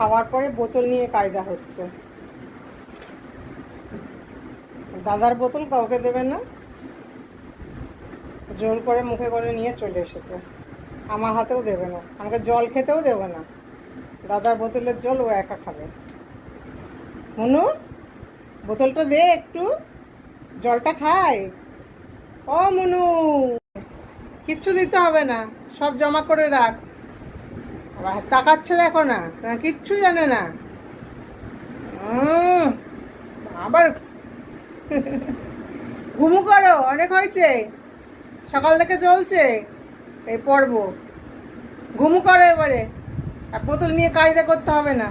খাওয়ার পরে বোতল নিয়ে কায়দা হচ্ছে। দাদার বোতল কাউকে দেবে না, জোর করে মুখে করে নিয়ে চলে এসেছে। আমার হাতেও দেবে না, আমাকে জল খেতেও দেবে না। দাদার বোতলের জল ও একা খাবে। মনু, বোতলটা দে একটু, জলটা খায়। ও মনু, কিচ্ছু দিতে হবে না, সব জমা করে রাখ। আবার তাকাচ্ছে দেখো না, কিচ্ছু জানে না। আবার ঘুমু করো, অনেক হয়েছে, সকাল থেকে চলছে এই পর্ব। ঘুমু করো এবারে, আর বোতল নিয়ে কায়দা করতে হবে না।